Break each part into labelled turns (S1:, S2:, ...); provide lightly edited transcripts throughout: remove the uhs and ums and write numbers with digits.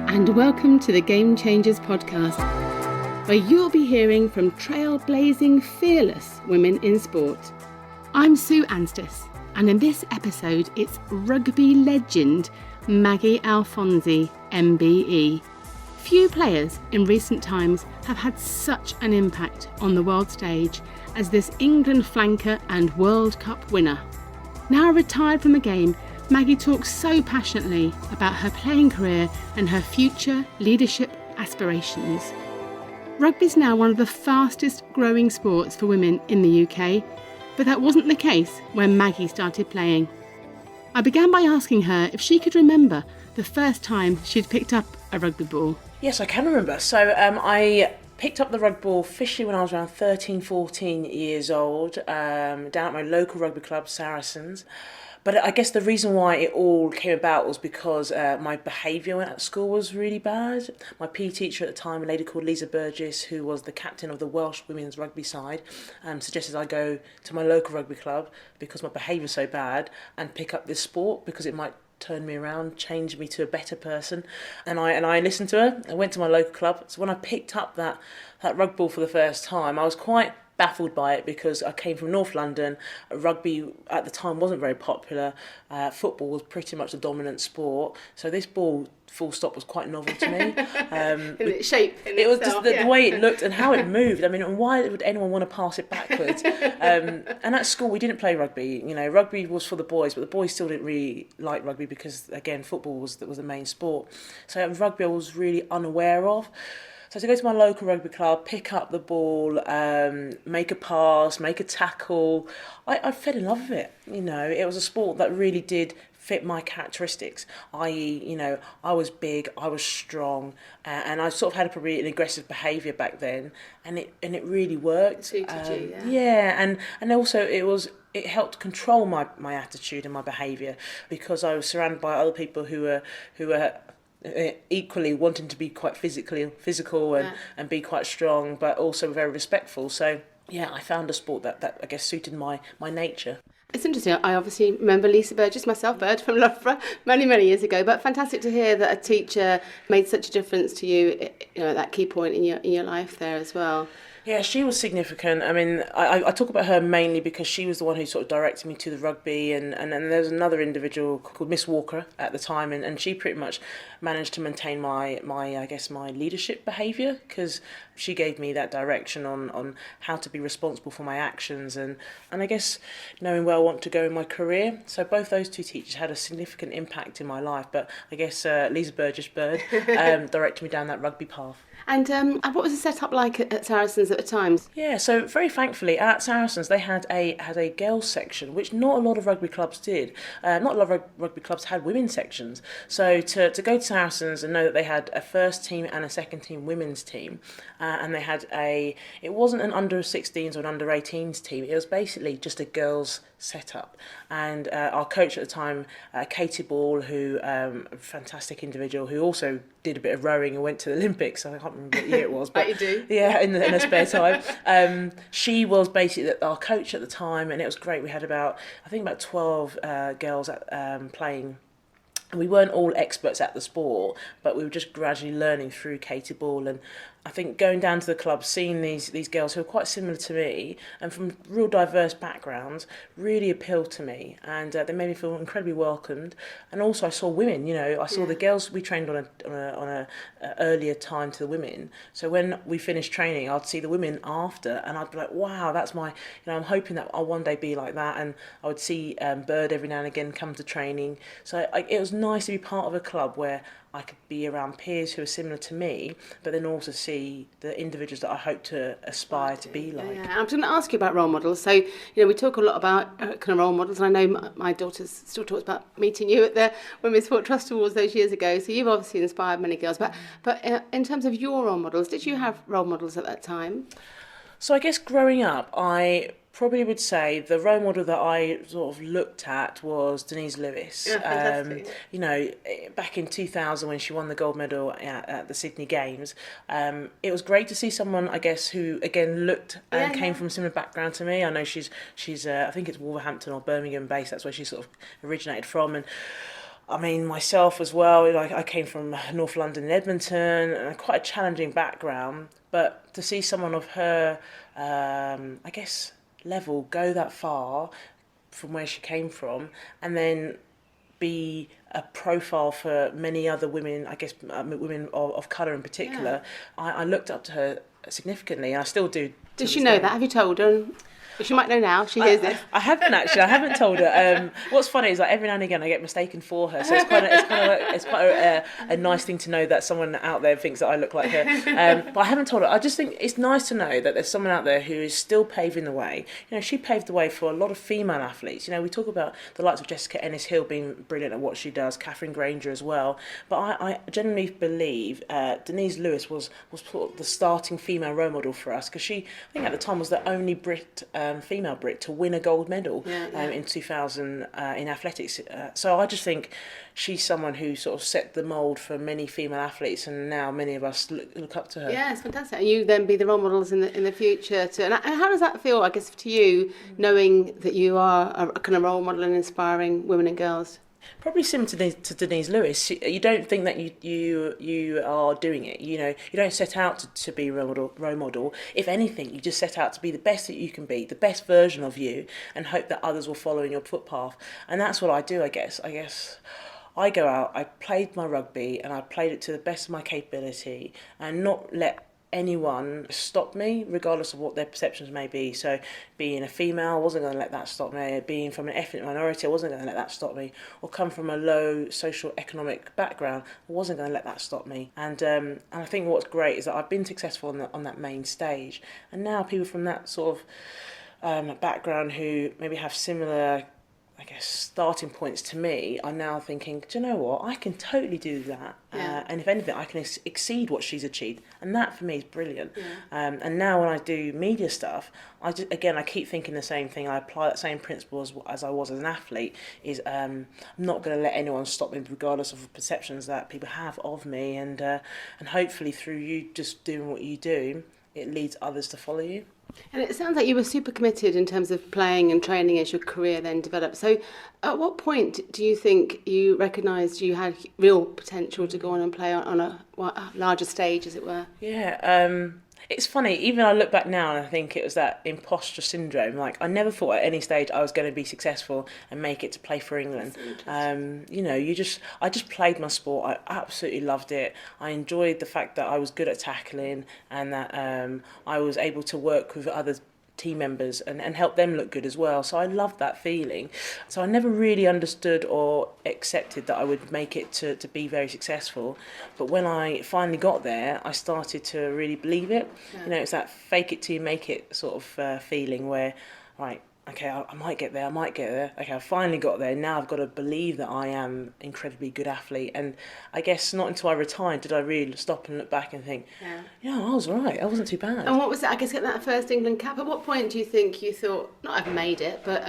S1: and welcome to the Game Changers podcast, where you'll be hearing from trailblazing, fearless women in sport. I'm Sue Anstiss, and in this episode it's rugby legend Maggie Alphonsi, MBE. Few players in recent times have had such an impact on the world stage as this England flanker and World Cup winner. Now retired from the game, Maggie talks so passionately about her playing career and her future leadership aspirations. Rugby is now one of the fastest growing sports for women in the UK, but that wasn't the case when Maggie started playing. I began by asking her if she could remember the first time she'd picked up a rugby ball.
S2: Yes, I can remember. So I picked up the rugby ball officially when I was around 13, 14 years old, down at my local rugby club, Saracens. But I guess the reason why it all came about was because my behaviour at school was really bad. My PE teacher at the time, a lady called Lisa Burgess, who was the captain of the Welsh women's rugby side, suggested I go to my local rugby club because my behaviour was so bad and pick up this sport because it might turn me around, change me to a better person. And I listened to her. I went to my local club. So when I picked up that rugby ball for the first time, I was quite baffled by it because I came from North London. Rugby at the time wasn't very popular. Football was pretty much the dominant sport. So this ball, full stop, was quite novel to me.
S1: In its shape.
S2: It was just the way it looked and how it moved. I mean, and why would anyone want to pass it backwards? And at school, we didn't play rugby. You know, rugby was for the boys, but the boys still didn't really like rugby because, again, football was the main sport. So rugby I was really unaware of. So to go to my local rugby club, pick up the ball, make a pass, make a tackle, I fell in love with it. You know, it was a sport that really did fit my characteristics, i.e., you know, I was big, I was strong, and I sort of had probably an aggressive behaviour back then, and it really worked.
S1: Suited you, yeah.
S2: Yeah, and also it helped control my attitude and my behaviour because I was surrounded by other people who were equally wanting to be quite physical and be quite strong, but also very respectful. So yeah, I found a sport that I guess suited my nature.
S1: It's interesting. I obviously remember Lisa Burgess myself, Bird from Loughborough, many years ago. But fantastic to hear that a teacher made such a difference to you. You know, that key point in your life there as well.
S2: Yeah, she was significant. I mean, I talk about her mainly because she was the one who sort of directed me to the rugby, and there was another individual called Miss Walker at the time, and she pretty much managed to maintain my I guess my leadership behaviour because she gave me that direction on how to be responsible for my actions and I guess knowing where I want to go in my career. So both those two teachers had a significant impact in my life, but I guess Lisa Burgess Bird directed me down that rugby path.
S1: And what was the setup like at Saracens at the time?
S2: Yeah, so very thankfully at Saracens they had a girls section, which not a lot of rugby clubs did. Not a lot of rugby clubs had women's sections. So to go to Saracens and know that they had a first team and a second team women's team, and they had it wasn't an under 16s or an under 18s team. It was basically just a girls setup. And our coach at the time, Katie Ball, who a fantastic individual who also did a bit of rowing and went to the Olympics. I can't remember what year it was, but
S1: you do.
S2: Yeah, in her spare time. She was basically our coach at the time, and it was great. We had about 12 girls playing. And we weren't all experts at the sport, but we were just gradually learning through Katie Ball. And I think going down to the club, seeing these girls who are quite similar to me and from real diverse backgrounds really appealed to me. And they made me feel incredibly welcomed. And also I saw women, you know, I saw the girls we trained on a earlier time to the women. So when we finished training, I'd see the women after and I'd be like, wow, that's my, you know, I'm hoping that I'll one day be like that. And I would see Bird every now and again come to training. So it was nice to be part of a club where I could be around peers who are similar to me, but then also see the individuals that I hope to aspire to be like.
S1: Yeah, I'm going to ask you about role models. So, you know, we talk a lot about kind of role models, and I know my daughter still talks about meeting you at the Women's Sport Trust Awards those years ago. So you've obviously inspired many girls. But in terms of your role models, did you have role models at that time?
S2: So I guess growing up, I probably would say the role model that I sort of looked at was Denise Lewis.
S1: Yeah,
S2: you know, back in 2000 when she won the gold medal at the Sydney Games, it was great to see someone, I guess, who again looked and came from a similar background to me. I know she's I think it's Wolverhampton or Birmingham based. That's where she sort of originated from, and I mean, myself as well, like I came from North London in Edmonton, and quite a challenging background, but to see someone of her, I guess, level go that far from where she came from, and then be a profile for many other women, I guess women of colour in particular, I looked up to her significantly, and I still do.
S1: Does she know that? Have you told her? She might know now. She hears this.
S2: I haven't actually. I haven't told her. What's funny is like every now and again I get mistaken for her, so it's quite a nice thing to know that someone out there thinks that I look like her. But I haven't told her. I just think it's nice to know that there's someone out there who is still paving the way. You know, she paved the way for a lot of female athletes. You know, we talk about the likes of Jessica Ennis-Hill being brilliant at what she does, Catherine Granger as well. But I genuinely believe Denise Lewis was sort of the starting female role model for us, because she, I think at the time, was the only female Brit to win a gold medal in 2000 in athletics. So I just think she's someone who sort of set the mould for many female athletes, and now many of us look up to her.
S1: Yeah, it's fantastic. And you then be the role models in the future. And how does that feel, I guess, to you, knowing that you are a kind of role model and inspiring women and girls?
S2: Probably similar to Denise Lewis. You don't think that you are doing it. You know, you don't set out to be a role model. If anything, you just set out to be the best that you can be, the best version of you, and hope that others will follow in your footpath. And that's what I do, I guess. I go out, I played my rugby, and I played it to the best of my capability, and not let anyone stop me, regardless of what their perceptions may be. So being a female, I wasn't going to let that stop me. Being from an ethnic minority, I wasn't going to let that stop me. Or come from a low social economic background, I wasn't going to let that stop me. And I think what's great is that I've been successful on that main stage, and now people from that sort of background who maybe have similar, I guess, starting points to me, are now thinking, do you know what, I can totally do that. And if anything, I can exceed what she's achieved. And that for me is brilliant. And now when I do media stuff, I keep thinking the same thing. I apply that same principle as I was as an athlete, is I'm not going to let anyone stop me, regardless of the perceptions that people have of me. And hopefully through you just doing what you do, it leads others to follow you.
S1: And it sounds like you were super committed in terms of playing and training as your career then developed. So at what point do you think you recognised you had real potential to go on and play on a larger stage, as it were?
S2: Yeah, it's funny, even I look back now and I think it was that imposter syndrome. Like, I never thought at any stage I was going to be successful and make it to play for England. You know, I just played my sport. I absolutely loved it. I enjoyed the fact that I was good at tackling, and that I was able to work with other team members and help them look good as well. So I loved that feeling. So I never really understood or accepted that I would make it to be very successful. But when I finally got there, I started to really believe it. You know, it's that fake it till you make it sort of feeling where, right, okay, I might get there. Okay, I finally got there. Now I've got to believe that I am an incredibly good athlete. And I guess not until I retired did I really stop and look back and think, yeah, I was right. I wasn't too bad.
S1: And what was it, I guess, getting that first England cap? At what point do you think you thought, not I've made it, but,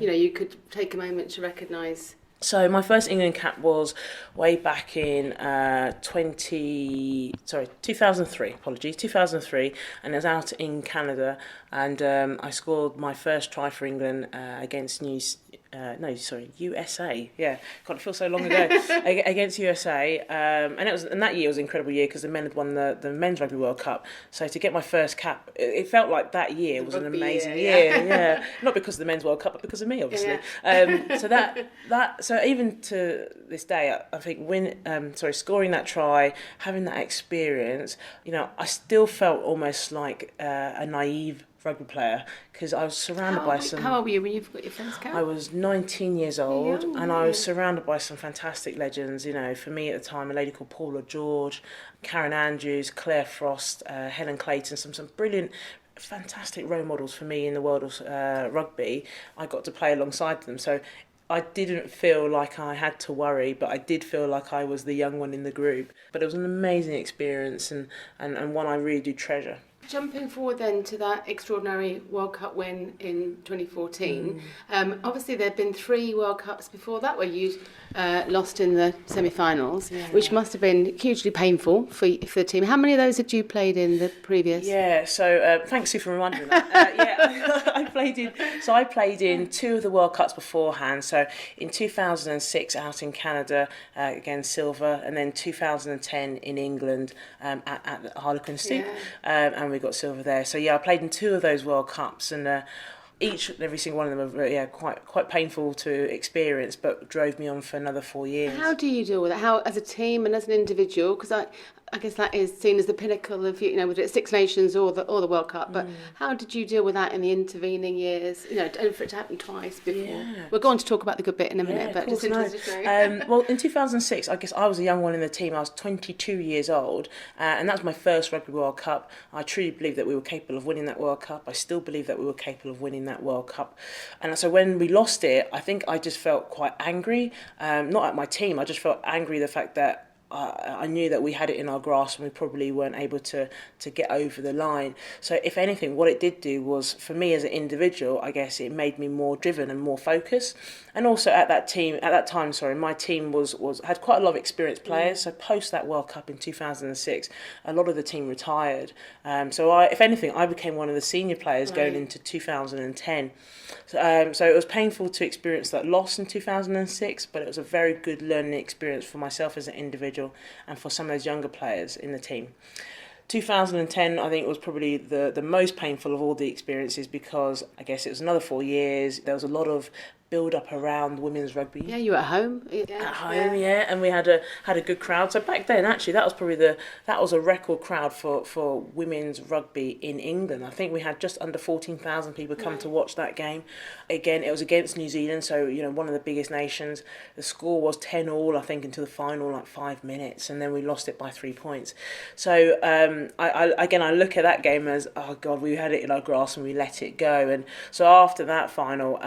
S1: you know, you could take a moment to recognise?
S2: So my first England cap was way back in 2003, apologies, 2003, and it was out in Canada, and I scored my first try for England against USA. Yeah, God, it feels so long ago. Against USA, and that year was an incredible year because the men had won the Men's Rugby World Cup. So to get my first cap, it felt like that year was an amazing year. Yeah, not because of the Men's World Cup, but because of me, obviously. So even to this day, I think scoring that try, having that experience, you know, I still felt almost like a naive rugby player, because I was surrounded by some...
S1: How old were you when you got your first cap?
S2: I was 19 years old, and I was surrounded by some fantastic legends. You know, for me at the time, a lady called Paula George, Karen Andrews, Claire Frost, Helen Clayton, some brilliant, fantastic role models for me in the world of rugby. I got to play alongside them, so I didn't feel like I had to worry, but I did feel like I was the young one in the group. But it was an amazing experience, and one I really do treasure.
S1: Jumping forward then to that extraordinary World Cup win in 2014, obviously there had been 3 World Cups before that where you lost in the semi-finals, which must have been hugely painful for the team. How many of those had you played in the previous?
S2: Yeah, so thanks Sue for reminding me that. I played in 2 of the World Cups beforehand. So in 2006 out in Canada, again silver, and then 2010 in England at the Harlequin Stoop, and we got silver there. So I played in 2 of those World Cups, and each and every single one of them are quite painful to experience, but drove me on for another 4 years.
S1: How do you deal with it? How, as a team and as an individual? Because I guess that is seen as the pinnacle of, whether it's Six Nations or the World Cup. But how did you deal with that in the intervening years? And for it to happen twice before. Yeah. We're going to talk about the good bit in a minute, but just interested to know.
S2: Well, in 2006, I guess I was a young one in the team. I was 22 years old, and that was my first Rugby World Cup. I truly believed that we were capable of winning that World Cup. I still believe that we were capable of winning that World Cup. And so when we lost it, I think I just felt quite angry, not at my team. I just felt angry the fact that I knew that we had it in our grasp and we probably weren't able to get over the line. So if anything, what it did do was, for me as an individual, I guess it made me more driven and more focused. And also at that time, my team had quite a lot of experienced players. So post that World Cup in 2006, a lot of the team retired. So if anything, I became one of the senior players going into 2010. So it was painful to experience that loss in 2006, but it was a very good learning experience for myself as an individual and for some of those younger players in the team. 2010, I think, was probably the most painful of all the experiences, because I guess it was another 4 years. There was a lot of build-up around women's rugby.
S1: Yeah, you were at home.
S2: At home, and we had a good crowd. So back then, actually, that was probably that was a record crowd for women's rugby in England. I think we had just under 14,000 people come to watch that game. Again, it was against New Zealand, so one of the biggest nations. The score was 10-all, I think, into the final 5 minutes, and then we lost it by 3 points. So I look at that game as, oh God, we had it in our grasp and we let it go. And so after that final,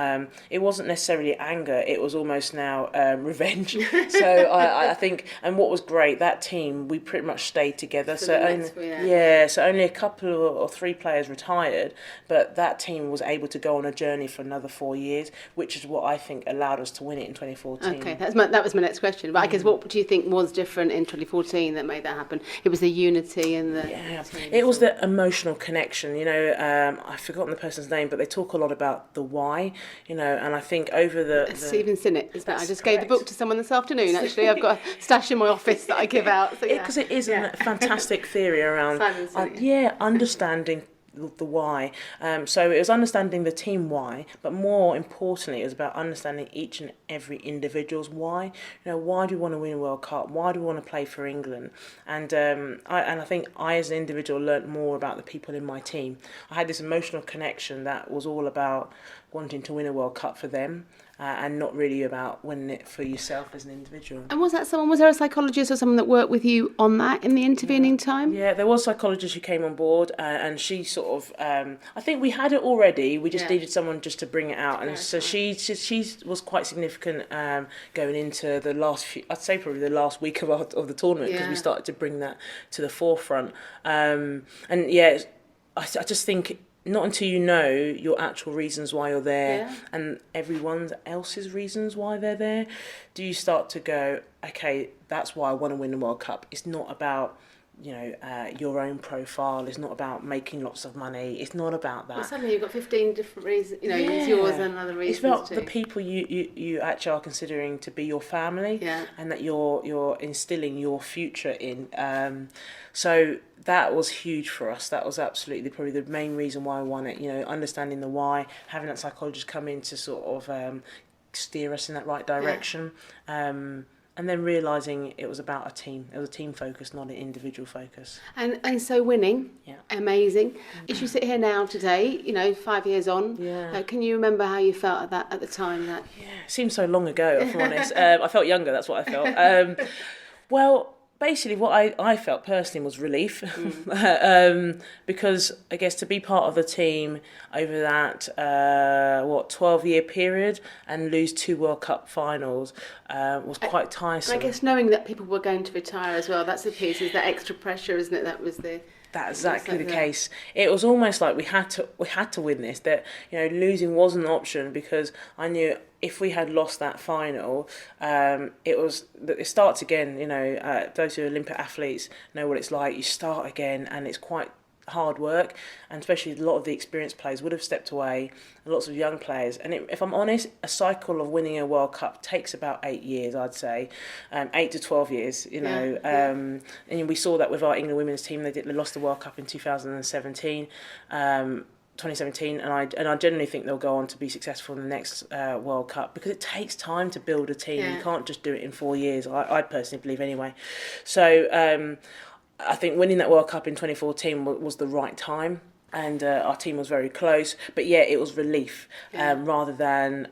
S2: it wasn't necessarily anger, it was almost now revenge. So I think, and what was great, that team, we pretty much stayed together. So only a couple or 3 players retired, but that team was able to go on a journey for another 4 years, which is what I think allowed us to win it in 2014.
S1: Okay, that was my next question. But I guess, what do you think was different in 2014 that made that happen? It was the unity and the...
S2: Yeah, it was the emotional connection. I've forgotten the person's name, but they talk a lot about the why, and I think over the
S1: Stephen Sinnett, is that? I just gave the book to someone this afternoon, actually. I've got a stash in my office that I give out.
S2: Because it is a fantastic theory around understanding the why. So it was understanding the team why, but more importantly, it was about understanding each and every individual's why. Why do we want to win a World Cup? Why do we want to play for England? And I think I, as an individual, learnt more about the people in my team. I had this emotional connection that was all about wanting to win a World Cup for them. And not really about winning it for yourself as an individual.
S1: And was there a psychologist or someone that worked with you on that in the intervening time?
S2: Yeah, there was a psychologist who came on board, and she sort of, I think we had it already, we just needed someone just to bring it out. And so she was quite significant going into the last I'd say probably the last week of the tournament, because we started to bring that to the forefront. I just think, not until you know your actual reasons why you're there and everyone else's reasons why they're there, do you start to go, okay, that's why I want to win the World Cup. It's not about your own profile. It's not about making lots of money. It's not about that.
S1: Well, suddenly you've got 15 different reasons. It's yours and other reasons.
S2: It's about
S1: too.
S2: The people you actually are considering to be your family, and that you're instilling your future in. So that was huge for us. That was absolutely probably the main reason why I won it. Understanding the why, having that psychologist come in to sort of steer us in that right direction. And then realising it was about a team. It was a team focus, not an individual focus.
S1: And so winning, amazing. As you sit here now today, 5 years on, can you remember how you felt at the time? It
S2: seems so long ago, if I'm honest. I felt younger, that's what I felt. Well, basically what I felt personally was relief. Because I guess to be part of the team over that 12-year period and lose 2 World Cup finals was quite tiresome.
S1: I guess knowing that people were going to retire as well, that's the piece, is that extra pressure, isn't it?
S2: That's exactly the case. It was almost like we had to win this. That losing wasn't an option, because I knew if we had lost that final, it starts again. Those who are Olympic athletes know what it's like. You start again, and it's quite hard work, and especially a lot of the experienced players would have stepped away, and lots of young players. And if I'm honest, a cycle of winning a World Cup takes about 8 years, I'd say, 8 to 12 years. And we saw that with our England women's team. They lost the World Cup in 2017. 2017, and I generally think they'll go on to be successful in the next World Cup, because it takes time to build a team. You can't just do it in 4 years. I personally believe anyway. So I think winning that World Cup in 2014 was the right time, and our team was very close. But it was relief rather than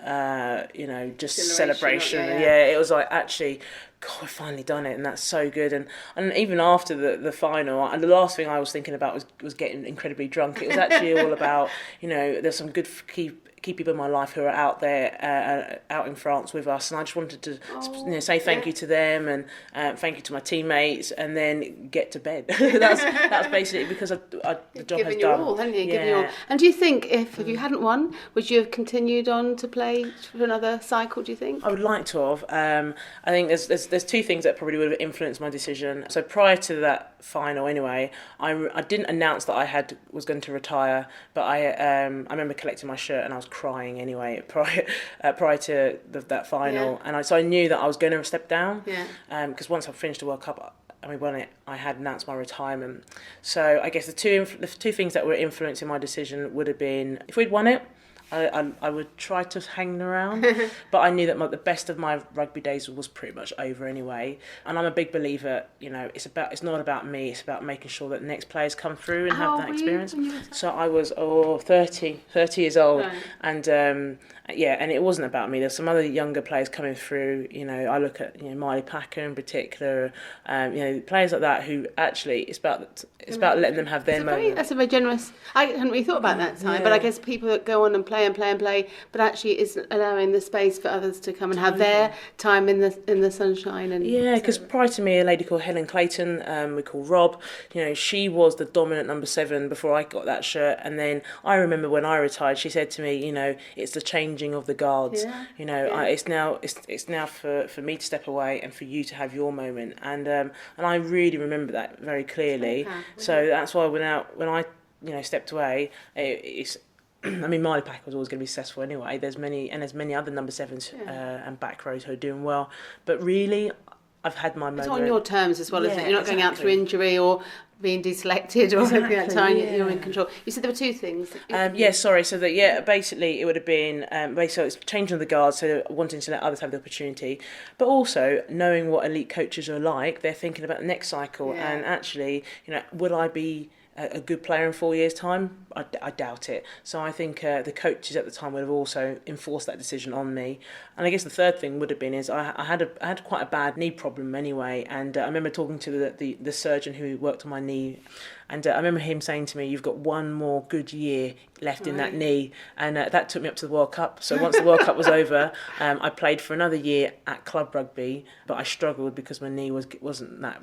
S2: just celebration. It was like, actually, God, we've finally done it, and that's so good. And even after the final, and the last thing I was thinking about was getting incredibly drunk. It was actually all about, there's some good key people in my life who are out there, out in France with us, and I just wanted to say thank you to them, and thank you to my teammates, and then get to bed. that's basically, because the job has done.
S1: All, haven't you? Given you all. And do you think if you hadn't won, would you have continued on to play for another cycle? Do you think?
S2: I would like to have. I think there's two things that probably would have influenced my decision. So prior to that final, anyway, I didn't announce that I was going to retire, but I remember collecting my shirt and I was crying anyway prior to that final, and so I knew that I was going to step down. Because once I finished the World Cup and we won it, I had announced my retirement. So I guess the two things that were influencing my decision would have been, if we'd won it, I would try to hang around, but I knew that the best of my rugby days was pretty much over anyway. And I'm a big believer, it's not about me, it's about making sure that the next players come through and have that experience. So I was 30 years old, right. And and it wasn't about me. There's some other younger players coming through. I look at Miley Packer in particular, players like that who actually it's about letting them have their moment.
S1: That's a very generous. I hadn't really thought about that time, but I guess people that go on and play, but actually isn't allowing the space for others to come and have their time in the sunshine. And
S2: because prior to me, a lady called Helen Clayton, we call Rob, she was the dominant number 7 before I got that shirt. And then I remember when I retired, she said to me, it's the changing of the guards. It's now for me to step away and for you to have your moment. And I really remember that very clearly. So that's why when I stepped away, it's. I mean, Miley Packer was always going to be successful anyway. There's many other number 7s and back rows who are doing well. But really, I've had my moment.
S1: It's on your terms as well, isn't it? You're not going out through injury or being deselected or anything at that time. You're in control. You said there were 2 things.
S2: So basically it would have been basically it's changing the guards, so wanting to let others have the opportunity, but also knowing what elite coaches are like. They're thinking about the next cycle, and actually, would I be a good player in 4 years' time? I doubt it. So I think the coaches at the time would have also enforced that decision on me. And I guess the third thing would have been is I had quite a bad knee problem anyway, and I remember talking to the surgeon who worked on my knee, and I remember him saying to me, "You've got one more good year left in that knee," and that took me up to the World Cup. So once the World Cup was over, I played for another year at club rugby, but I struggled because my knee wasn't at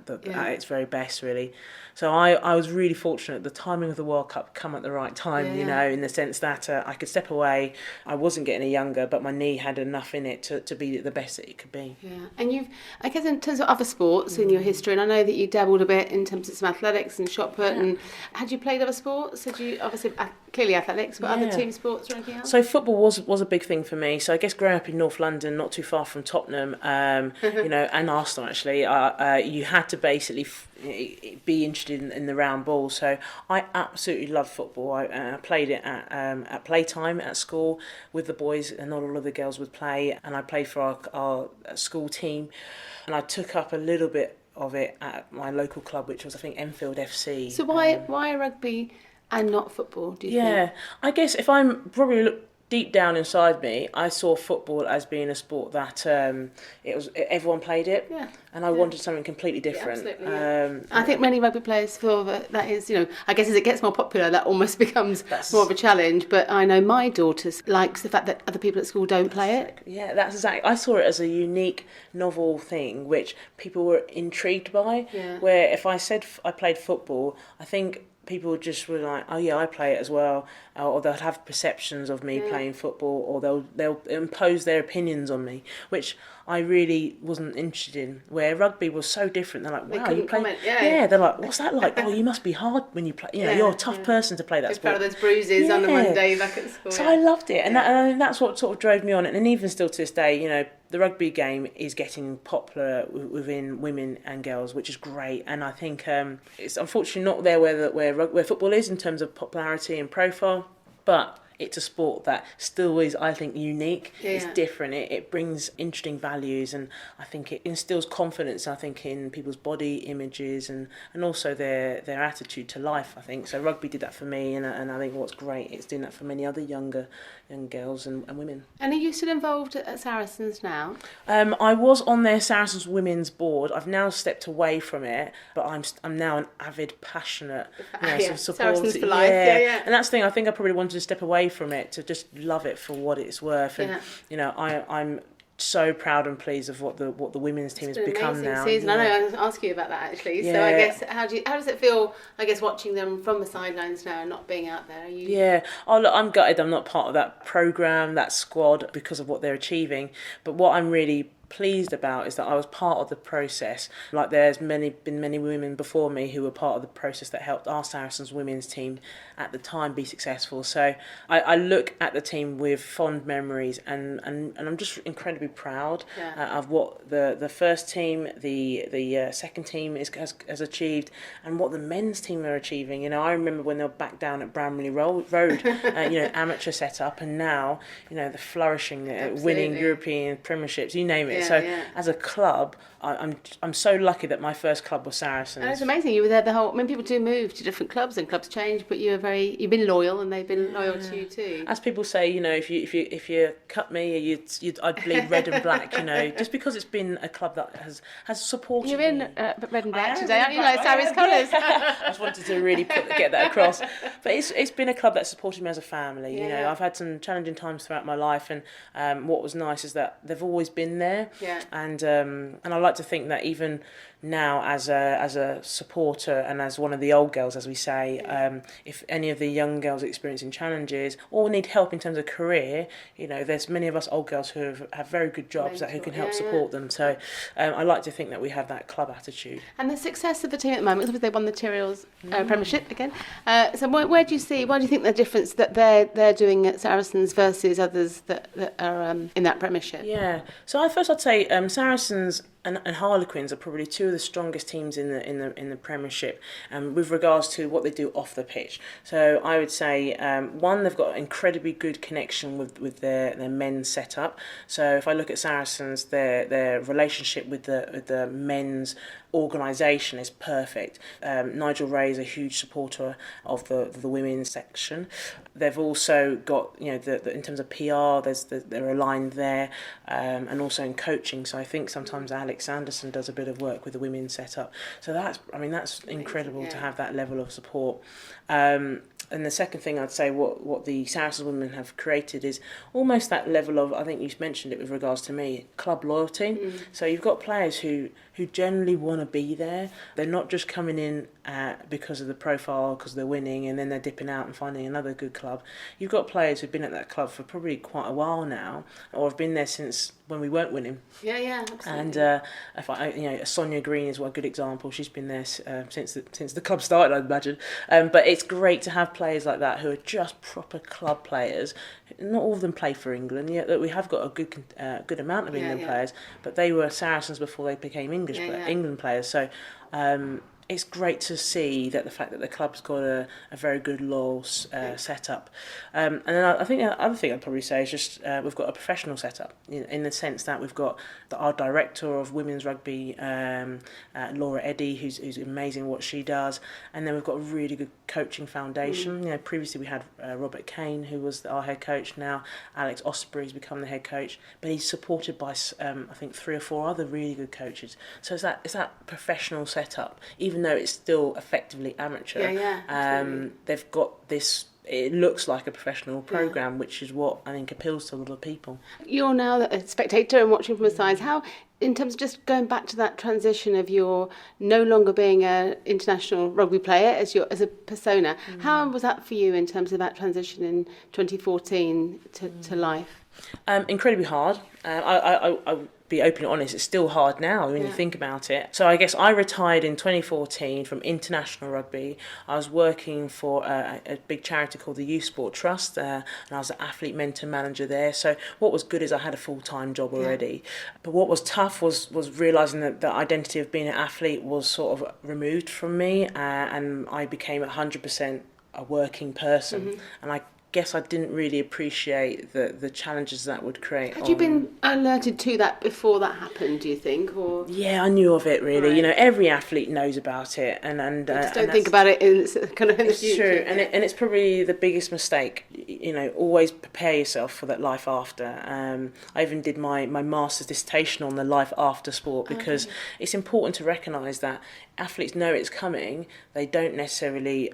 S2: its very best really. So I was really fortunate. The timing of the World Cup come at the right time, in the sense that I could step away. I wasn't getting any younger, but my knee had enough in it to be the best that it could be. Yeah, and I guess in terms of other sports in your history, and I know that you dabbled a bit in terms of some athletics and shot put, and had you played other sports? Had you obviously clearly athletics, but other team sports or anything else? So football was a big thing for me. So I guess growing up in North London, not too far from Tottenham, and Arsenal actually, you had to basically be interested in the round ball. So I absolutely loved football. I played it at playtime at school with the boys, and not all of the girls would play. And I played for our school team, and I took up a little bit of it at my local club, which was I think Enfield FC.
S1: So why rugby and not football, do you think?
S2: Yeah, I guess if I'm probably deep down inside me, I saw football as being a sport that everyone played it, and I wanted something completely different.
S1: I think many rugby players feel that is, I guess as it gets more popular, that almost becomes more of a challenge. But I know my daughter likes the fact that other people at school don't play it.
S2: Yeah, that's exactly. I saw it as a unique, novel thing which people were intrigued by. Yeah. Where if I said I played football, I think people just were like, oh yeah, I play it as well, or they'll have perceptions of me playing football, or they'll impose their opinions on me, which I really wasn't interested in. Where rugby was so different, they're like, wow, you play,
S1: comment.
S2: they're like, what's that like? Oh, you must be hard when you play. You're a tough person to play that sport.
S1: Those bruises on a Monday back at school.
S2: So I loved it, and that's what sort of drove me on it. And even still to this day, the rugby game is getting popular within women and girls, which is great. And I think it's unfortunately not there where football is in terms of popularity and profile, but it's a sport that still is, I think, unique. It's different. It brings interesting values, and I think it instills confidence, I think, in people's body images and also their attitude to life, I think. So rugby did that for me, and I think what's great, it's doing that for many other young girls and women.
S1: And are you still involved at Saracens now?
S2: I was on their Saracens Women's board. I've now stepped away from it, but I'm now an avid, passionate supporter.
S1: Saracens for life. Yeah.
S2: And that's the thing, I think I probably wanted to step away from it to just love it for what it's worth. And I'm so proud and pleased of what the women's team has become now.
S1: Season. I know I was ask you about that actually. So I guess how does it feel? I guess watching them from the sidelines now and not being out there.
S2: Oh look, I'm gutted. I'm not part of that program, that squad, because of what they're achieving. But what I'm really pleased about is that I was part of the process. Like there's been many women before me who were part of the process that helped our Saracens women's team at the time be successful. So I look at the team with fond memories, and I'm just incredibly proud of what the first team, the second team has achieved, and what the men's team are achieving. I remember when they were back down at Bramley Road, amateur setup, and now the flourishing, winning European premierships, you name it. As a club, I'm so lucky that my first club was Saracens.
S1: And it's amazing you were there the whole. I mean, people do move to different clubs and clubs change, but you've been loyal, and they've been loyal to you too.
S2: As people say, if you cut me, I'd bleed red and black. Just because it's been a club that has supported.
S1: You're in red and black today, aren't you? Like Sarries colours.
S2: I just wanted to really get that across. But it's been a club that supported me as a family. I've had some challenging times throughout my life, and what was nice is that they've always been there. And I like to think that even now, as a supporter and as one of the old girls, as we say, if any of the young girls are experiencing challenges or need help in terms of career, there's many of us old girls who have very good jobs who can help support them. So I like to think that we have that club attitude.
S1: And the success of the team at the moment, obviously they won the Tyrrell's Premiership again. So where do you think the difference that they're doing at Saracens versus others that are in that Premiership?
S2: Yeah. So I'd say Saracens and Harlequins are probably two of the strongest teams in the Premiership, with regards to what they do off the pitch. So I would say one, they've got an incredibly good connection with their men's setup. So if I look at Saracens, their relationship with the men's organisation is perfect. Nigel Ray is a huge supporter of the women's section. They've also got in terms of PR, they're aligned there, and also in coaching. So I think sometimes Alex Anderson does a bit of work with the women's setup. So that's incredible to have that level of support. And the second thing I'd say, what the Saracens women have created is almost that level of, I think you mentioned it with regards to me, club loyalty. So you've got players who generally want to be there. They're not just coming in because of the profile, because they're winning, and then they're dipping out and finding another good club. You've got players who've been at that club for probably quite a while now, or have been there since when we weren't winning.
S1: Yeah, absolutely.
S2: And Sonia Green is one good example. She's been there since the club started, I'd imagine. But it's great to have players like that who are just proper club players. Not all of them play for England, yet we have got a good amount of England players, but they were Saracens before they became England players. So it's great to see that the fact that the club's got a very good loyal setup. And then I think the other thing I'd probably say is just we've got a professional setup in the sense that we've got our director of women's rugby, Laura Eddy, who's amazing what she does, and then we've got a really good coaching foundation. Previously we had Robert Kane, who was our head coach. Now Alex Osprey's become the head coach, but he's supported by I think 3 or 4 other really good coaches. So it's that professional setup, even though it's still effectively amateur.
S1: They've
S2: they've got this it looks like a professional programme, which is what I think appeals to a lot of people.
S1: You're now a spectator and watching from the sides. How, in terms of just going back to that transition of your no longer being an international rugby player as a persona, how was that for you in terms of that transition in 2014 to life?
S2: Incredibly hard. I'll be open and honest, it's still hard now when you think about it. So I guess I retired in 2014 from international rugby. I was working for a big charity called the Youth Sport Trust, and I was an athlete mentor manager there. So what was good is I had a full-time job already. But what was tough was realising that the identity of being an athlete was sort of removed from me, and I became 100% a working person. And I guess I didn't really appreciate the challenges that would create.
S1: Had you been alerted to that before that happened, do you think? Or
S2: yeah, I knew of it really.
S1: Right.
S2: Every athlete knows about it, and
S1: just don't think about it in the future.
S2: True, and it's probably the biggest mistake. Always prepare yourself for that life after. I even did my master's dissertation on the life after sport, because it's important to recognise that athletes know it's coming. They don't necessarily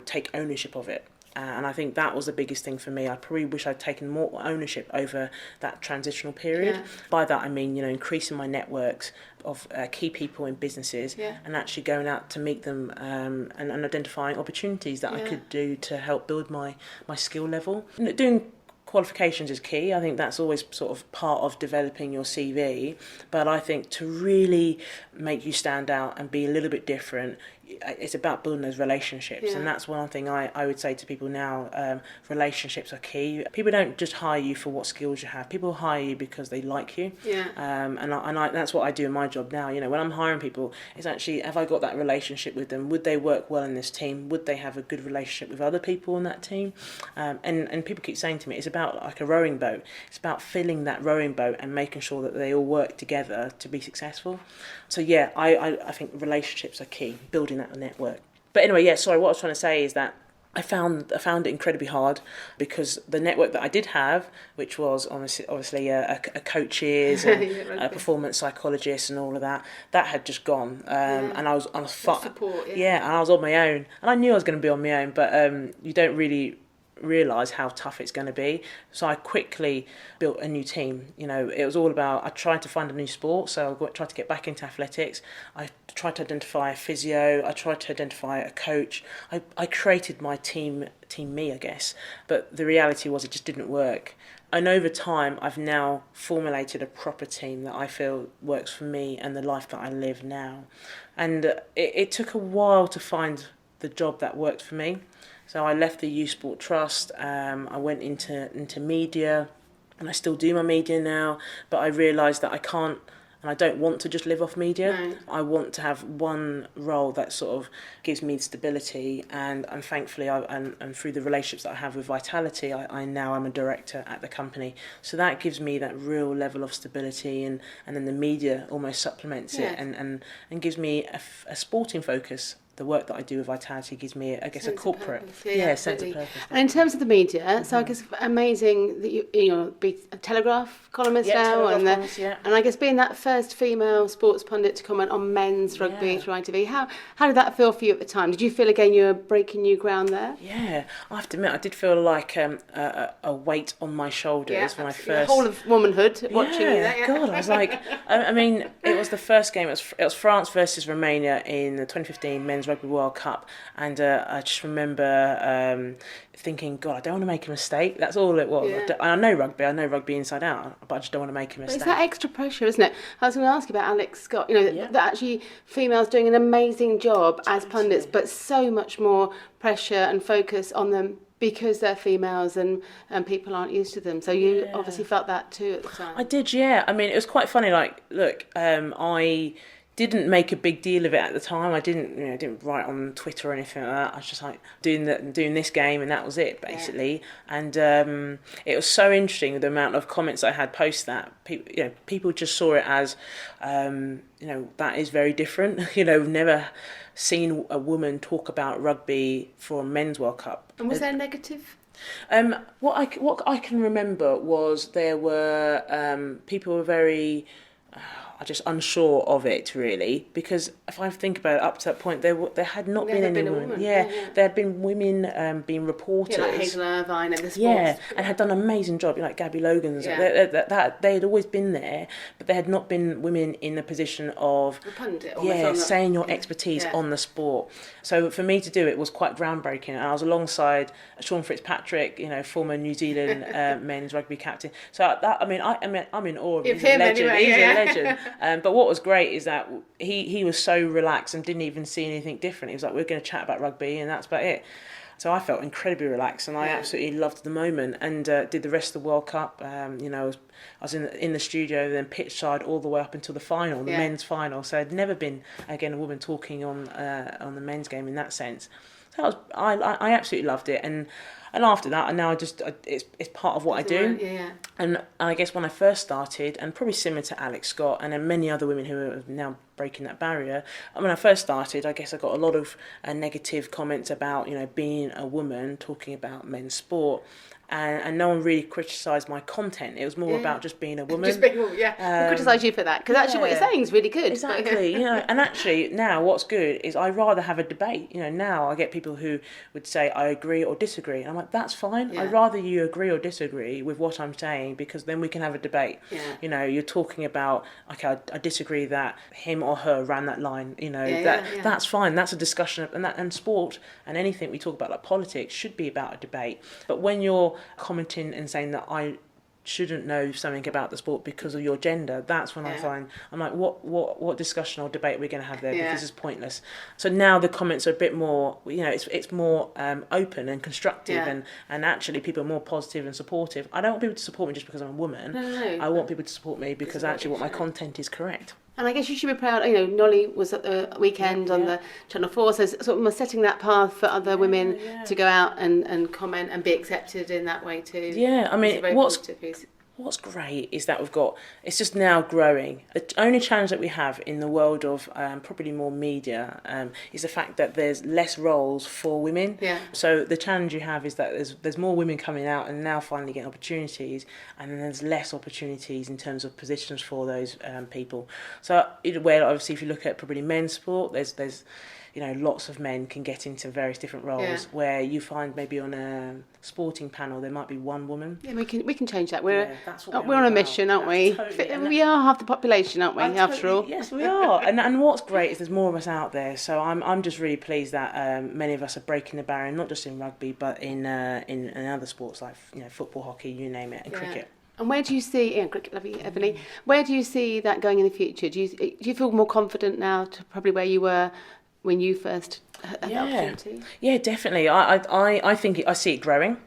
S2: take ownership of it. And I think that was the biggest thing for me. I probably wish I'd taken more ownership over that transitional period. By that I mean, increasing my networks of key people in businesses, and actually going out to meet them, and identifying opportunities that I could do to help build my skill level. Doing qualifications is key. I think that's always sort of part of developing your CV. But I think to really make you stand out and be a little bit different, it's about building those relationships. And that's one thing I would say to people now. Relationships are key. People don't just hire you for what skills you have. People hire you because they like you. And that's what I do in my job now. When I'm hiring people, it's actually, have I got that relationship with them? Would they work well in this team? Would they have a good relationship with other people in that team? And people keep saying to me, it's about like a rowing boat. It's about filling that rowing boat and making sure that they all work together to be successful. So yeah, I think relationships are key, building that network. But anyway, what I was trying to say is that I found it incredibly hard, because the network that I did have, which was obviously a coaches and a performance psychologist and all of that had just gone. And I was on
S1: support.
S2: And I was on my own, and I knew I was going to be on my own, but you don't really realise how tough it's going to be. So I quickly built a new team. It was all about, I tried to find a new sport, so I tried to get back into athletics. I tried to identify a physio, I tried to identify a coach. I created my team me, I guess, but the reality was it just didn't work. And over time, I've now formulated a proper team that I feel works for me and the life that I live now. And it took a while to find the job that worked for me. So I left the Youth Sport Trust, I went into media, and I still do my media now, but I realised that I can't, and I don't want to just live off media.
S1: Right.
S2: I want to have one role that sort of gives me stability, and thankfully, and through the relationships that I have with Vitality, I now am a director at the company. So that gives me that real level of stability, and then the media almost supplements it and gives me a sporting focus. The work that I do with Vitality gives me, I guess, a corporate sense of purpose.
S1: And in terms of the media, so I guess amazing that you be a Telegraph columnist now, and I guess being that first female sports pundit to comment on men's rugby through ITV. How did that feel for you at the time? Did you feel again you were breaking new ground there?
S2: Yeah, I have to admit, I did feel like a weight on my shoulders when I first.
S1: The whole of womanhood watching you there. Yeah.
S2: God, I was like, I mean, it was the first game. It was France versus Romania in the 2015 Men's Rugby World Cup, and I just remember thinking, God, I don't want to make a mistake. That's all it was. I know rugby inside out, but I just don't want to make a mistake.
S1: It's that extra pressure, isn't it? I was going to ask you about Alex Scott. That actually females doing an amazing job as pundits, but so much more pressure and focus on them because they're females and people aren't used to them. So you obviously felt that too at the time.
S2: I did, yeah. I mean, it was quite funny. Like, look, I didn't make a big deal of it at the time. I didn't write on Twitter or anything like that. I was just like doing this game, and that was it basically. And it was so interesting the amount of comments I had post that. People just saw it as that is very different. We've never seen a woman talk about rugby for a men's World Cup.
S1: And was there negative?
S2: What I can remember was there were people were very. are just unsure of it, really, because if I think about it, up to that point, there had not been any women. Yeah, there had been women being reporters.
S1: Like Hazel Irvine and the sports.
S2: Yeah, and had done an amazing job, like Gabby Logan. They had always been there, but there had not been women in a position of saying your expertise on the sport. So for me to do it was quite groundbreaking, and I was alongside Sean Fitzpatrick, former New Zealand men's rugby captain. So I'm in awe of him. He's a legend. Anyway, he's a legend. But what was great is that he was so relaxed and didn't even see anything different. He was like, we're going to chat about rugby, and that's about it. So I felt incredibly relaxed, and I absolutely loved the moment, and did the rest of the World Cup. I was in the studio, then pitch side all the way up until the final, the men's final. So I'd never been, again, a woman talking on the men's game in that sense. So I absolutely loved it, and after that, and now it's part of what I do.
S1: Yeah.
S2: And I guess when I first started, and probably similar to Alex Scott and then many other women who are now breaking that barrier, when I first started, I guess I got a lot of negative comments about being a woman talking about men's sport. And no one really criticised my content. It was more about just being a woman.
S1: Just being a woman, we'll criticise you for that, because actually what you're saying is really good.
S2: Exactly, and actually now what's good is I'd rather have a debate. Now I get people who would say I agree or disagree, and I'm like, that's fine. Yeah. I'd rather you agree or disagree with what I'm saying, because then we can have a debate. Yeah. You're talking about, okay, I disagree that him or her ran that line. That's fine. That's a discussion, and sport and anything we talk about, like politics, should be about a debate. But when you're commenting and saying that I shouldn't know something about the sport because of your gender, that's when I'm like, what discussion or debate are we going to have there? Because it's pointless. So now the comments are a bit more, it's more open and constructive, and actually people are more positive and supportive. I don't want people to support me just because I'm a woman.
S1: No.
S2: I want people to support me because actually what my content is correct.
S1: And I guess you should be proud. Nolly was at the weekend on the Channel 4, so sort of setting that path for other women to go out and comment and be accepted in that way too.
S2: Yeah, I mean, what's great is that it's just now growing. The only challenge that we have in the world of probably more media is the fact that there's less roles for women.
S1: Yeah.
S2: So the challenge you have is that there's more women coming out and now finally getting opportunities, and then there's less opportunities in terms of positions for those people. So where obviously if you look at probably men's sport, there's lots of men can get into various different roles, where you find maybe on a sporting panel there might be one woman. Yeah,
S1: we can change that. We're on a mission, aren't we? Totally. We are half the population, aren't we? After all,
S2: yes, we are. and what's great is there's more of us out there. So I'm just really pleased that many of us are breaking the barrier, not just in rugby, but in other sports like football, hockey, you name it, and cricket.
S1: And where do you see, cricket, lovely, Ebony, where do you see that going in the future? Do you feel more confident now to probably where you were when you first had the opportunity? Yeah,
S2: definitely. I think I see it growing.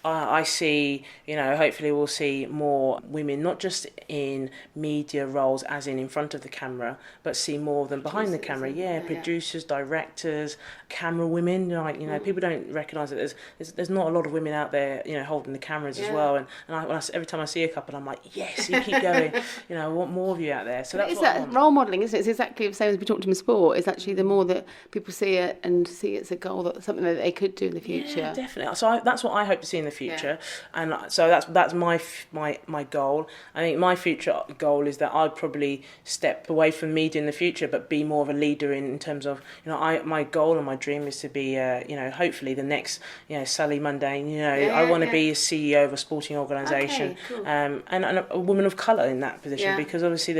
S2: I see, hopefully we'll see more women, not just in media roles as in front of the camera, but see more of them behind the camera. Producers, directors, camera women. People don't recognise that there's not a lot of women out there, holding the cameras as well. And every time I see a couple, I'm like, yes, you keep going. I want more of you out there. So that's what
S1: role modelling, isn't it? It's exactly the same as we talked in sport. It's actually the more that people see it and see it's a goal, something that they could do in the future.
S2: Yeah, definitely. So that's what I hope to see in the future, and so that's my goal. I think my future goal is that I'd probably step away from media in the future, but be more of a leader in terms of my goal and my dream is to be hopefully the next Sally Mundane. I want to be a CEO of a sporting organisation,
S1: okay, cool.
S2: And a woman of colour in that position, because obviously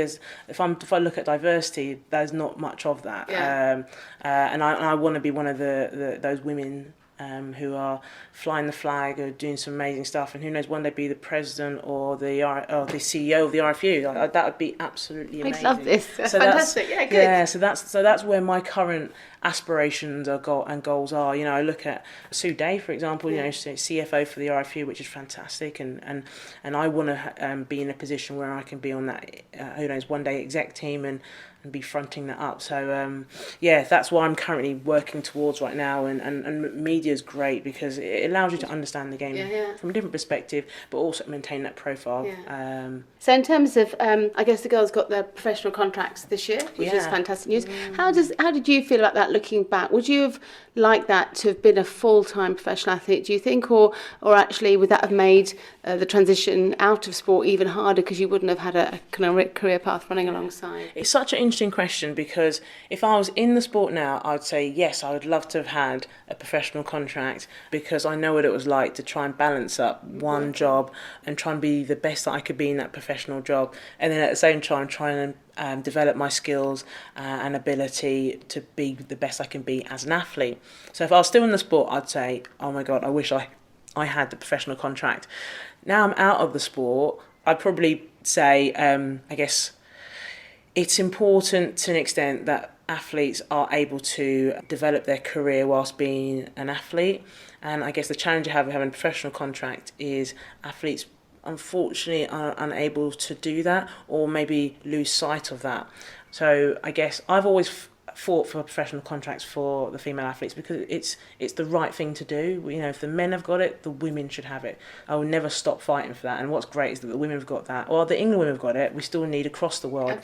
S2: if I look at diversity, there's not much of that, and I want to be one of those women who are flying the flag or doing some amazing stuff, and who knows, one day be the president or the CEO of the RFU. That would be absolutely amazing.
S1: I love this. That's fantastic. Yeah, good.
S2: Yeah, so that's where my current aspirations and goals are. I look at Sue Day, for example. She's CFO for the RFU, which is fantastic, and I want to be in a position where I can be on that who knows, one day exec team and be fronting that up. So that's what I'm currently working towards right now, and media is great because it allows you to understand the game from a different perspective, but also maintain that profile.
S1: So in terms of I guess the girls got their professional contracts this year, which is fantastic news. How did you feel about that looking back, would you have liked that to have been a full-time professional athlete, do you think, or actually would that have made the transition out of sport even harder because you wouldn't have had a kind of career path running alongside?
S2: It's such an interesting question, because if I was in the sport now, I'd say yes, I would love to have had a professional contract, because I know what it was like to try and balance up one job and try and be the best that I could be in that professional job, and then at the same time trying to develop my skills and ability to be the best I can be as an athlete. So if I was still in the sport, I'd say, oh my God, I wish I had the professional contract. Now I'm out of the sport, I'd probably say, I guess, it's important to an extent that athletes are able to develop their career whilst being an athlete. And I guess the challenge you have of having a professional contract is athletes unfortunately are unable to do that, or maybe lose sight of that. So I guess I've always fought for professional contracts for the female athletes, because it's the right thing to do. You know, if the men have got it, the women should have it. I will never stop fighting for that. And what's great is that the women have got that. Or the England women have got it. We still need across the world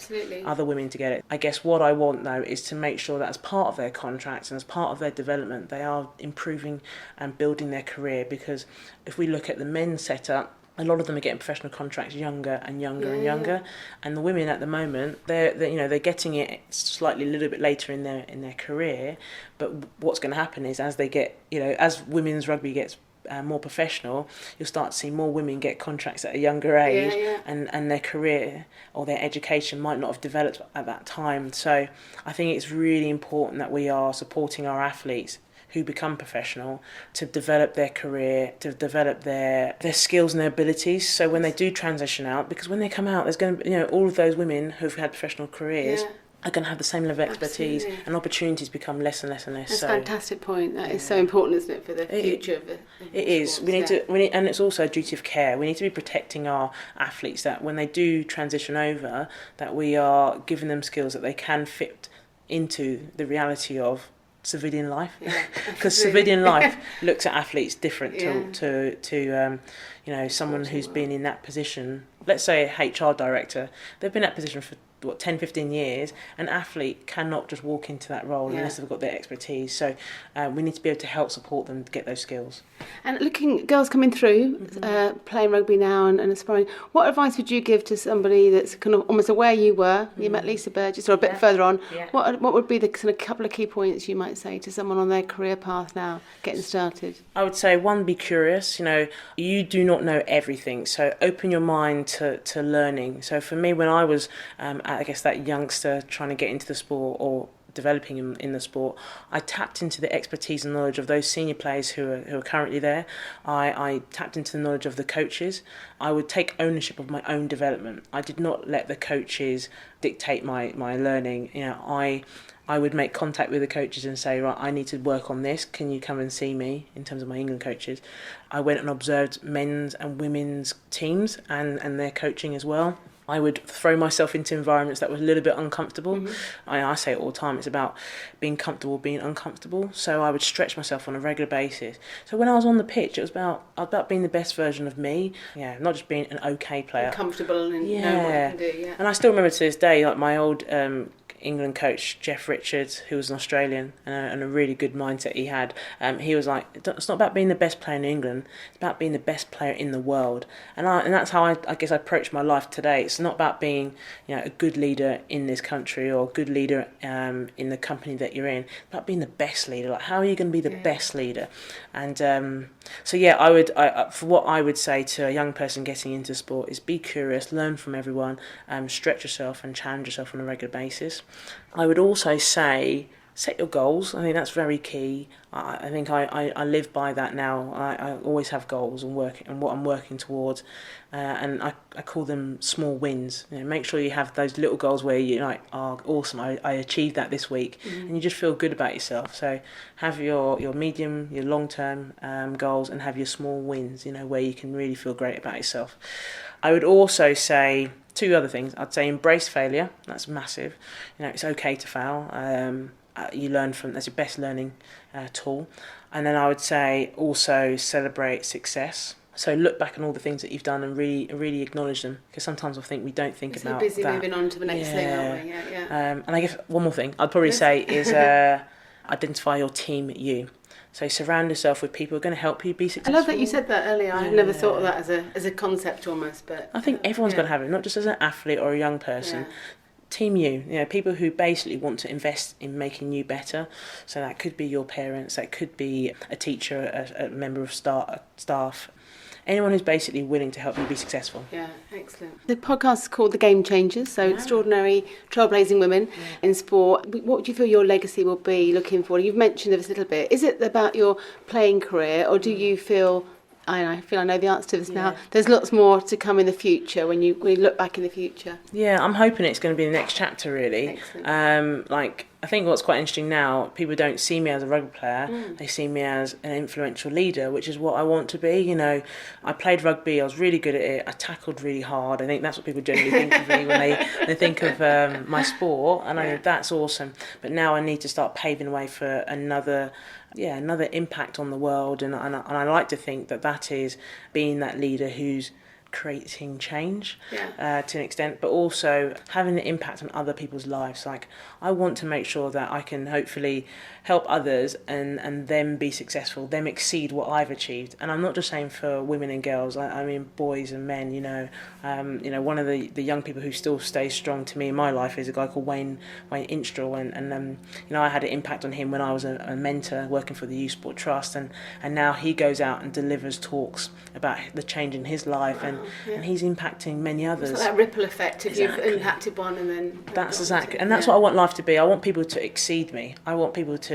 S2: other women to get it. I guess what I want though is to make sure that as part of their contracts and as part of their development, they are improving and building their career. Because if we look at the men's setup, a lot of them are getting professional contracts younger and younger and younger, and the women at the moment they're getting it slightly a little bit later in their career. But what's going to happen is as they get, as women's rugby gets more professional, you'll start to see more women get contracts at a younger age, and their career or their education might not have developed at that time. So I think it's really important that we are supporting our athletes who become professional to develop their career, to develop their skills and their abilities. So when they do transition out, because when they come out, there's going to be, all of those women who've had professional careers are going to have the same level of expertise. Absolutely. And opportunities become less and less and less.
S1: That's a fantastic point. That is so important, isn't it, for the future of it? It
S2: is. We need to, and it's also a duty of care. We need to be protecting our athletes, that when they do transition over, that we are giving them skills that they can fit into the reality of civilian life, because civilian life looks at athletes different to someone who's been in that position. Let's say a HR director, they've been in that position for 10-15 years. An athlete cannot just walk into that role unless they've got their expertise. So we need to be able to help support them to get those skills.
S1: And looking, girls coming through, playing rugby now and aspiring, what advice would you give to somebody that's kind of almost where you were? You met Lisa Burgess, or a bit further on. What would be the kind of couple of key points you might say to someone on their career path now, getting started?
S2: I would say, one, be curious. You do not know everything, so open your mind to learning. So for me, when I was I guess that youngster trying to get into the sport or developing in the sport, I tapped into the expertise and knowledge of those senior players who are currently there. I tapped into the knowledge of the coaches. I would take ownership of my own development. I did not let the coaches dictate my learning. I would make contact with the coaches and say, right, I need to work on this. Can you come and see me? In terms of my England coaches, I went and observed men's and women's teams and their coaching as well. I would throw myself into environments that were a little bit uncomfortable. I say it all the time, it's about being comfortable, being uncomfortable. So I would stretch myself on a regular basis. So when I was on the pitch, it was about being the best version of me. Yeah, not just being an okay player.
S1: Comfortable and know what you can do,
S2: And I still remember to this day, like my old England coach, Jeff Richards, who was an Australian and a really good mindset he had. He was like, it's not about being the best player in England, it's about being the best player in the world. And that's how I guess I approach my life today. It's not about being a good leader in this country or a good leader in the company that you're in. It's about being the best leader. Like, how are you going to be the best leader? And for what I would say to a young person getting into sport is be curious, learn from everyone, stretch yourself and challenge yourself on a regular basis. I would also say, set your goals. I think that's very key. I think I live by that now. I always have goals and what I'm working towards, and I call them small wins. Make sure you have those little goals where you're like, oh, awesome, I achieved that this week, and you just feel good about yourself. So have your medium, your long-term goals, and have your small wins, where you can really feel great about yourself. I would also say two other things. I'd say embrace failure. That's massive. It's okay to fail. You learn from, that's your best learning tool. And then I would say also celebrate success. So look back on all the things that you've done and really acknowledge them, because sometimes I think we don't think about that.
S1: We're busy moving on to the next thing, aren't we?
S2: And I guess one more thing I'd probably say is identify your team you. So surround yourself with people who are going to help you be successful.
S1: I love that you said that earlier. I never thought of that as a concept almost, but
S2: I think everyone's got to have it, not just as an athlete or a young person. Team you, people who basically want to invest in making you better. So that could be your parents, that could be a teacher, a member of staff. Anyone who's basically willing to help you be successful.
S1: Yeah, excellent. The podcast is called The Game Changers, so extraordinary, trailblazing women in sport. What do you feel your legacy will be looking for? You've mentioned this a little bit. Is it about your playing career, or do you feel... I know the answer to this now. There's lots more to come in the future when you look back in the future.
S2: Yeah, I'm hoping it's going to be the next chapter, really.
S1: Excellent.
S2: I think what's quite interesting now, people don't see me as a rugby player, they see me as an influential leader, which is what I want to be. I played rugby, I was really good at it, I tackled really hard. I think that's what people generally think of me when they think of my sport, and I know that's awesome. But now I need to start paving the way for another impact on the world, and I like to think that is being that leader who's creating change to an extent, but also having an impact on other people's lives. Like, I want to make sure that I can hopefully help others and them be successful, them exceed what I've achieved. And I'm not just saying for women and girls, I mean boys and men. One of the young people who still stays strong to me in my life is a guy called Wayne Instrel, and I had an impact on him when I was a mentor working for the Youth Sport Trust, and now he goes out and delivers talks about the change in his life, and he's impacting many others.
S1: It's like that ripple effect. If you've impacted one, and then
S2: that's exactly, and that's what I want life to be. I want people to exceed me. I want people to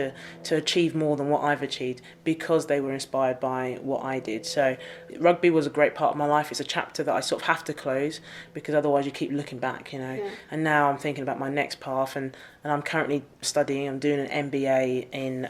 S2: achieve more than what I've achieved because they were inspired by what I did. So rugby was a great part of my life. It's a chapter that I sort of have to close, because otherwise you keep looking back, And now I'm thinking about my next path, and I'm currently studying. I'm doing an MBA in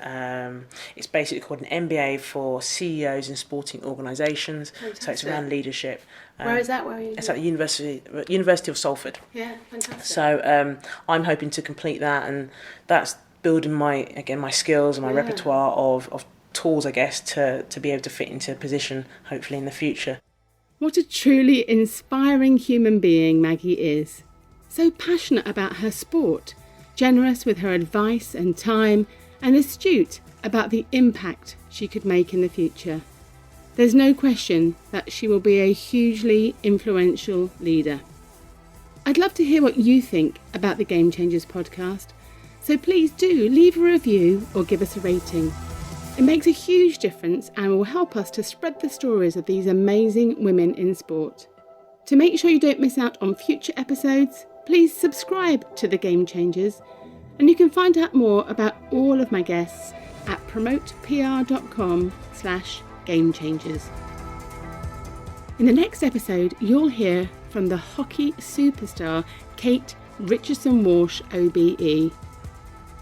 S2: it's basically called an MBA for CEOs in sporting organisations. So it's around leadership.
S1: Where is that? Where are you?
S2: It's at the University of Salford.
S1: Yeah, fantastic.
S2: So I'm hoping to complete that, and that's building my skills and my repertoire of tools, I guess, to be able to fit into a position, hopefully, in the future.
S1: What a truly inspiring human being Maggie is. So passionate about her sport, generous with her advice and time, and astute about the impact she could make in the future. There's no question that she will be a hugely influential leader. I'd love to hear what you think about the Game Changers podcast, so please do leave a review or give us a rating. It makes a huge difference and will help us to spread the stories of these amazing women in sport. To make sure you don't miss out on future episodes, please subscribe to The Game Changers, and you can find out more about all of my guests at promotepr.com/gamechangers. In the next episode, you'll hear from the hockey superstar Kate Richardson-Walsh OBE.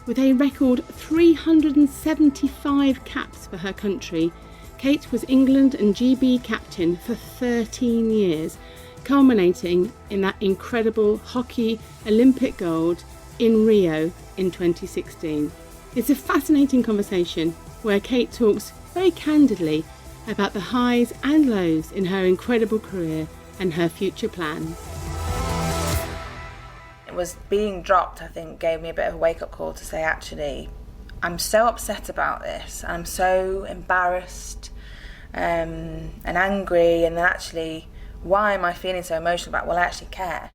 S1: With a record 375 caps for her country, Kate was England and GB captain for 13 years, culminating in that incredible hockey Olympic gold in Rio in 2016. It's a fascinating conversation where Kate talks very candidly about the highs and lows in her incredible career and her future plans.
S3: It was being dropped, I think, gave me a bit of a wake-up call to say, actually, I'm so upset about this, I'm so embarrassed and angry, and actually, why am I feeling so emotional about it? Well, I actually care.